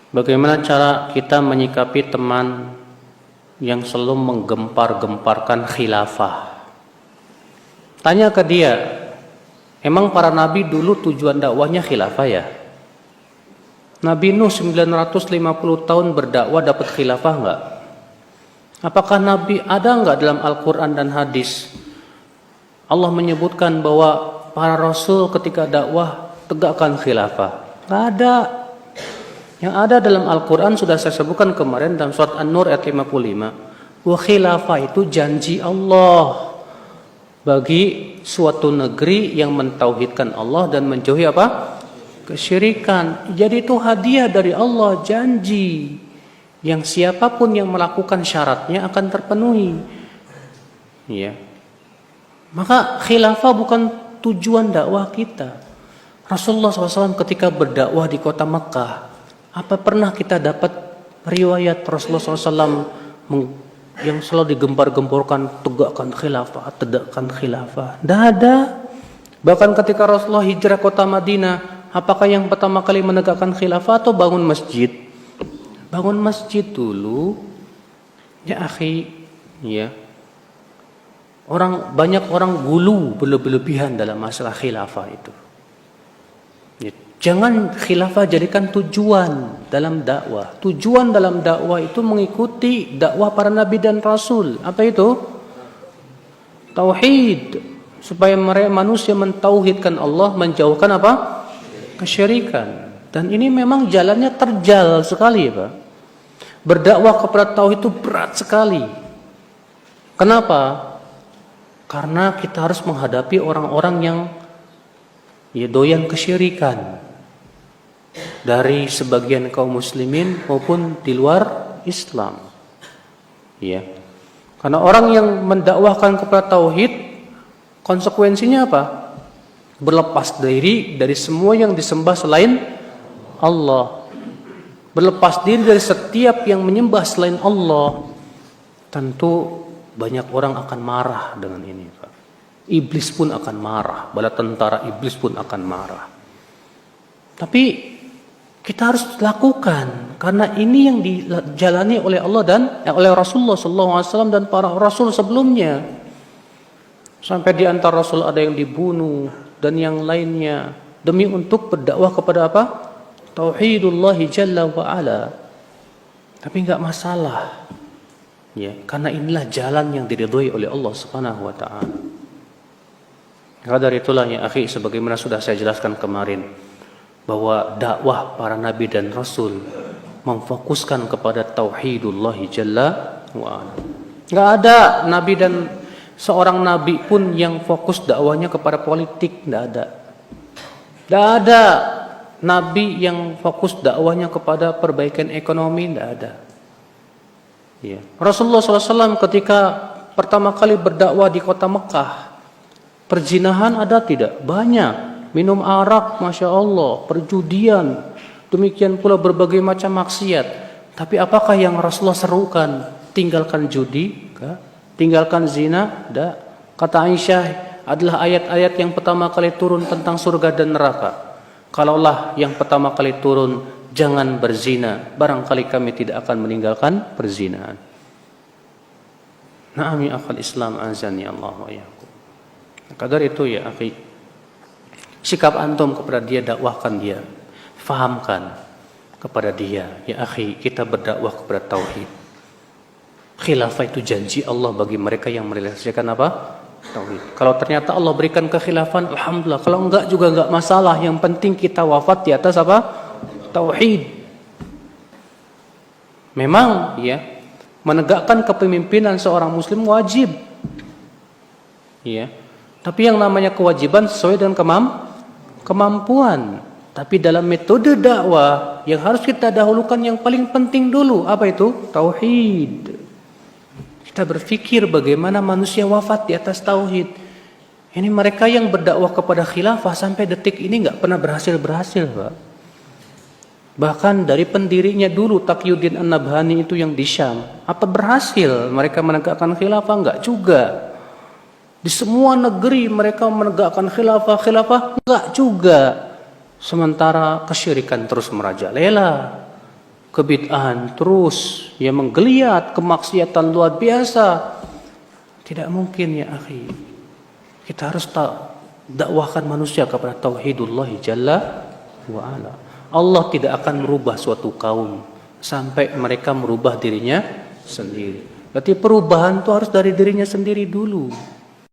Bagaimana cara kita menyikapi teman yang selalu menggempar-gemparkan khilafah? Tanya ke dia, emang para nabi dulu tujuan dakwahnya khilafah ya? Nabi Nuh 950 tahun berdakwah dapat khilafah enggak? Apakah Nabi ada enggak dalam Al-Quran dan hadis Allah menyebutkan bahwa para rasul ketika dakwah tegakkan khilafah? Enggak ada. Yang ada dalam Al-Quran sudah saya sebutkan kemarin dalam surat An-Nur ayat 55. Wa khilafah itu janji Allah bagi suatu negeri yang mentauhidkan Allah dan menjauhi apa? Kesyirikan. Jadi itu hadiah dari Allah, janji yang siapapun yang melakukan syaratnya akan terpenuhi. Ya. Maka khilafah bukan tujuan dakwah kita. Rasulullah SAW ketika berdakwah di kota Mekah, apa pernah kita dapat riwayat Rasulullah SAW yang selalu digempar-gemborkan tegakkan khilafah, tegakkan khilafah? Tidak ada. Bahkan ketika Rasulullah hijrah kota Madinah, apakah yang pertama kali menegakkan khilafah atau bangun masjid? Bangun masjid dulu. Ya akhi, ya. Banyak orang gulu berlebihan dalam masalah khilafah itu. Ya, jangan khilafah jadikan tujuan dalam dakwah. Tujuan dalam dakwah itu mengikuti dakwah para nabi dan rasul. Apa itu? Tauhid. Supaya manusia mentauhidkan Allah, menjauhkan apa? Kesyirikan. Dan ini memang jalannya terjal sekali, Pak. Berdakwah kepada tauhid itu berat sekali. Kenapa? Karena kita harus menghadapi orang-orang yang doyan kesyirikan dari sebagian kaum muslimin maupun di luar Islam. Ya. Karena orang yang mendakwahkan kepada tauhid, konsekuensinya apa? Berlepas diri dari semua yang disembah selain Allah. Berlepas diri dari setiap yang menyembah selain Allah. Tentu banyak orang akan marah dengan ini, Pak. Iblis pun akan marah, bala tentara iblis pun akan marah. Tapi kita harus lakukan karena ini yang dijalani oleh Allah dan oleh Rasulullah SAW dan para rasul sebelumnya. Sampai di antara rasul ada yang dibunuh dan yang lainnya demi untuk berdakwah kepada apa? Tauhidullah Jalla wa Ala. Tapi enggak masalah. Ya, karena inilah jalan yang diridhoi oleh Allah Subhanahu wa taala. Maka dari itulah ya akhi, sebagaimana sudah saya jelaskan kemarin bahwa dakwah para nabi dan rasul memfokuskan kepada tauhidullah Jalla wa Ala. Enggak ada nabi dan seorang nabi pun yang fokus dakwahnya kepada politik, enggak ada. Enggak ada nabi yang fokus dakwahnya kepada perbaikan ekonomi, enggak ada. Ya. Rasulullah SAW ketika pertama kali berdakwah di kota Mekah, perzinahan ada tidak? Banyak. Minum arak, Masya Allah, perjudian, demikian pula berbagai macam maksiat. Tapi apakah yang Rasulullah serukan? Tinggalkan judi, tinggalkan zina? Tidak. Kata Aisyah, adalah ayat-ayat yang pertama kali turun tentang surga dan neraka. Kalaulah yang pertama kali turun, jangan berzina, barangkali kami tidak akan meninggalkan perzinahan. Na'am ya akhal Islam, azani Allah wa iyyakum. Kadar itu ya akhi, sikap antum kepada dia, dakwahkan dia, fahamkan kepada dia, ya akhi, kita berdakwah kepada tauhid. Khilafah itu janji Allah bagi mereka yang merealisasikan apa? Tauhid. Kalau ternyata Allah berikan kekhilafan, alhamdulillah. Kalau enggak juga enggak masalah. Yang penting kita wafat di atas apa? Tauhid. Memang ya, menegakkan kepemimpinan seorang muslim wajib. Ya. Tapi yang namanya kewajiban sesuai dengan kemampuan. Tapi dalam metode dakwah yang harus kita dahulukan yang paling penting dulu, apa itu? Tauhid. Kita berpikir bagaimana manusia wafat di atas tauhid. Ini mereka yang berdakwah kepada khilafah sampai detik ini enggak pernah berhasil, Pak. Bahkan dari pendirinya dulu Taqiyuddin An-Nabhani itu yang di Syam, apa berhasil mereka menegakkan khilafah? Enggak juga. Di semua negeri mereka menegakkan khilafah enggak juga. Sementara kesyirikan terus merajalela. kebid'ahan terus, ya menggeliat, kemaksiatan luar biasa. Tidak mungkin ya akhi. Kita harus dakwahkan manusia kepada tauhidullah jalla wa ala. Allah tidak akan merubah suatu kaum sampai mereka merubah dirinya sendiri. Berarti perubahan itu harus dari dirinya sendiri dulu.